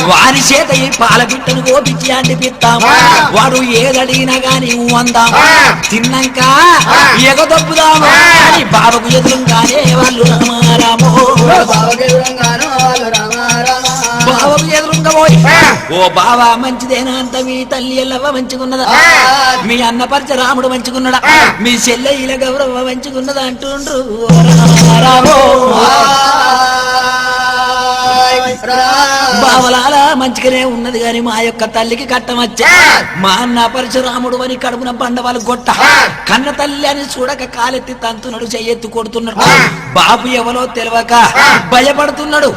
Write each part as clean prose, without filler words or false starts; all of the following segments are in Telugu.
వారి చేత ఈ పాలపిట్టను కోపించి అంటిపిస్తాం వాడు ఏదడిగినా గాని అందాం తిన్నాక ఎగదొప్పుదాము అని బాబకు ఎదురుగానే వాళ్ళు రామారామో బాబకు ఎదురుగా పోయి ఓ బావా మంచిదేనా అంత మీ తల్లి ఎల్లవ్వ మంచిగున్నదా మీ అన్న పరశురాముడు మంచిగున్నడా మీ చెల్లెల గౌరవ మంచిగున్నదా అంటుండ్రు రామారామో బావలాలా మంచిగానే ఉన్నది గాని మా యొక్క తల్లికి కట్టమచ్చా మా అన్న పరశురాముడు అని కడుపున బండవాళ్ళు గొట్ట కన్న తల్లి అని చూడక కాలెత్తి తంతున్నాడు చెయ్యెత్తి కొడుతున్నాడు బాబు ఎవరో తెలియక భయపడుతున్నాడు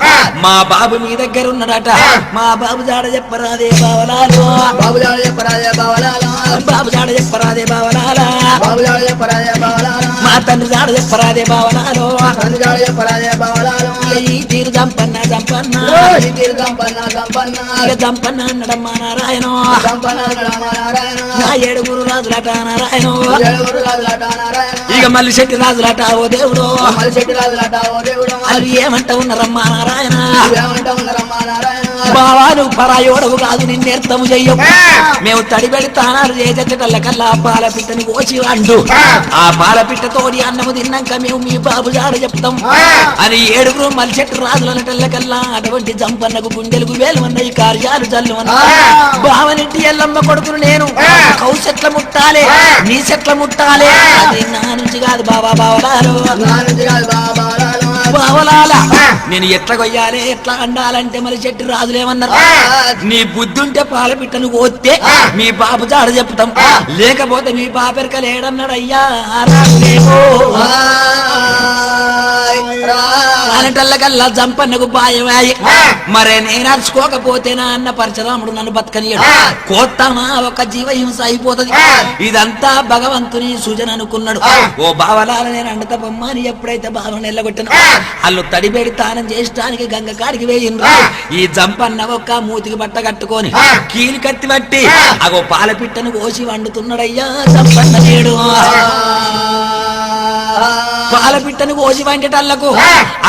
మా బాబు మీ దగ్గర ఉన్నాడట మా బాబు జాడ చెప్పరాదే బావలాలు బాబు జాడ చెప్పరాదే బావలాలా బాబు జాడ చెప్పరాదే బావలాలా బాబు జాడ చెప్పరాదే బావలాలా మా తండ్రి జాడ చెప్పరాదే బావలాలు తండ్రి జాడ చెప్పరాదే బావలాలు ఈ తీరు జంపన్న జంపన్న ఈ తీరు జంపన్న జంపన్న జంపన్న అన్నడమ్మా నారాయణ జంపన్న అన్నడమ్మా నారాయణ నా ఏడుగురు రాజులట నారాయణ ఏడుగురు రాజులట నారాయణ ఇక మల్లి శెట్టి రాజులట ఓ దేవుడు మల్లి శెట్టి రాజులట ఓ దేవుడు అది ఏమంట ఉన్నారమ్మా నారాయణ ఏమంట ఉన్నారమ్మా నారాయణ బావాను పరాయోడవు కాదు నిన్నేర్తము చెయ్యవు మేము తడిబెడి తానాలు చేసేటల్లకల్లా పాలపిట్టని కోసి అండు ఆ పాలపిట్టతోడి అన్నము తిన్నాక మేము మీ బాబు జాడ చెప్తాం అని ఏడుగురు మల్లి చెట్టు రాజులు అనటల్లకల్లా అటువంటి జంపన్నకు గుండెలకు వేలుమన్నాయి కార్యాలు జల్లుమన్నా బావనింటి ఎల్లమ్మ కొడుకును నేను కౌసెట్ల ముట్టాలే నీ చెట్ల ముట్టాలే అది నా నుంచి కాదు బాబా బావలాలు నా నుంచి కాదు బాబా బావలాల నేను ఎట్లా కొయ్యాలి ఎట్లా అండాలంటే మరి చెట్టు రాజులేమన్నారు నీ బుద్ధి ఉంటే పాలపిట్టను కోస్తే మీ బాబు జాడ చెప్తాం లేకపోతే మీ బాపెరక లేడన్నాడు అయ్యా అనటల్లకల్లా జంపన్నకు బాయమాయి మరే నేను అరుచుకోకపోతే నా అన్న పరశురాముడు నన్ను బతకనియడు కోత్తమా ఒక జీవహింస అయిపోతుంది ఇదంతా భగవంతుని సూచన అనుకున్నాడు ఓ బావలాల నేను అండత బొమ్మ అని ఎప్పుడైతే బావను ఎల్లగొట్టాను వాళ్ళు తడిబెడి తానం చేయడానికి గంగ కాడికి వేయిండ్రు ఈ జంపన్న ఒక్క మూతికి బట్ట కట్టుకొని కీలు కత్తి బట్టి అగో పాలపిట్టను కోసి వండుతున్నాడయ్యా జంపన్న నేడు పాలపిట్టను కోసి వండేటల్లకు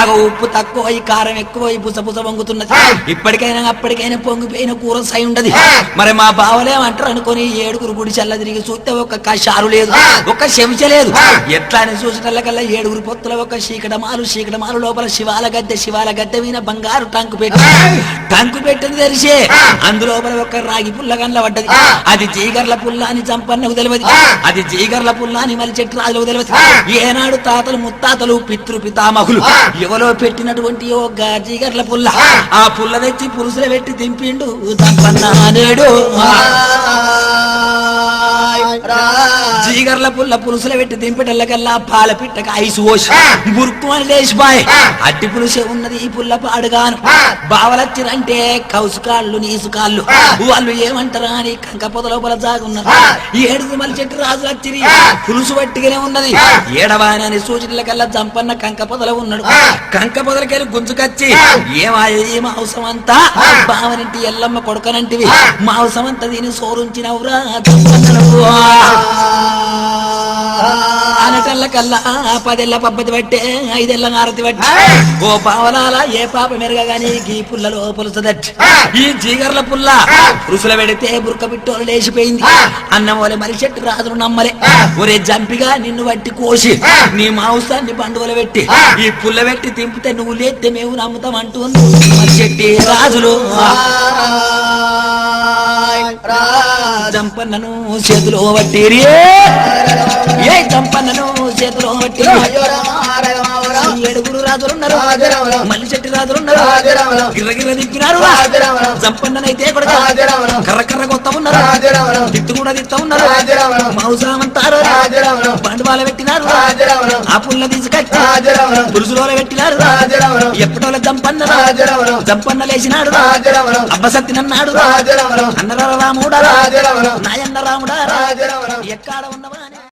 అగ ఉప్పు తక్కువ కారం ఎక్కువ పుసపుస వంగుతున్నది ఇప్పటికైనా అప్పటికైనా పొంగిపోయిన కూర సై ఉండదు మరి మా బావలేమంటారు అనుకుని ఏడుగురు గుడి చల్ల తిరిగి చూస్తే ఒక షారు లేదు ఒక శంచ లేదు ఎట్లా అని చూసేటల్లకల్లా ఏడుగురు పొత్తుల ఒక శీకటమాలు లోపల శివాల గద్దె మీద బంగారు టంకు పెట్టింది తెరిసే అందులోపల ఒక రాగి పుల్ల గండ్ల పడ్డది అది జీగర్ల పుల్ల అని జంపన్నకు తెలియదు అది జీగర్ల పుల్ల అని మళ్ళీ చెట్టు రాజులకు తెలియదు ఏనాడు తాతలు ముత్తాతలు పితృపితామహులు ఎవరో పెట్టినటువంటి ఒక జీగర్ల పుల్ల ఆ పుల్ల తెచ్చి పులుసులు పెట్టి దింపిండు జంపన్నాడు జీగర్ల పుల్ల పులుసులు పెట్టి దింపేటల్లకల్లా పాలపిట్టక ఐసు పోసి బుర్కు అని లేచిపోయి అట్టి పులుసే ఉన్నది ఈ పుల్ల పాడుగాను బావలచ్చిరంటే కౌసుకాళ్ళు నీసుకాళ్ళు వాళ్ళు ఏమంటారా అని కంక పొద లోపల జాగున్నారు ఏడుగు మళ్ళీ చెట్టు రాజు వచ్చిరి పులుసు పట్టిగానే ఉన్నది ఏడవాని సూచనలకల్లా జంపన్న కంక పొదలో ఉన్నాడు కంక పొదలకెళ్ళి గుంజుకొచ్చి ఏం అవసరం అంతా బావనింటి ఎల్లమ్మ కొడుకనంటివి మా అవసరం అంతా దీన్ని సోరుంచినవురా అనటల్లకల్లా 10 ఏళ్ల పబ్బతి పట్టే 5 ఏళ్ల ఆరతి పట్టే ఓ పావలాల ఏ పాప మెరగగాని ఈ పుల్లలో పులుసదట్ ఈ జీగర్ల పుల్ల పురుషుల పెడితే బుర్క పిట్టోలు లేచిపోయింది అన్నం వలె మరి చెట్టు రాజును నమ్మలే ఒరే జంపిగా నిన్ను బట్టి కోసి నీ మాంసాన్ని పండుగలు పెట్టి ఈ పుల్ల పెట్టి తింపితే నువ్వు లేస్తే మేము నమ్ముతాం అంటుంది మరి చెట్టి రాజులు జంపన్నను చేతిలో పట్టిరి ఏ జంపన్నను చేతిలో పట్టి ఏడుగురు రాజులున్నారు మల్లి చెట్టి రాజులున్నారు గిర్ర దిప్పినారు జంపన్ననైతే కర్ర కర్ర కొత్త ఉన్నారు దిత్తు కూడా దిత్త ఉన్నారు మౌసామంతారు బండవాళ్ళ పెట్టినారు ఆ పుల్ల తీసుకొచ్చి పురుషులో పెట్టినారు ఎప్పటోళ్ళ జంపన్న లేచినాడు అబ్బసత్తినన్నాడు అన్నర రాముడా నాయన్న రాముడా ఎక్కడ ఉన్నవా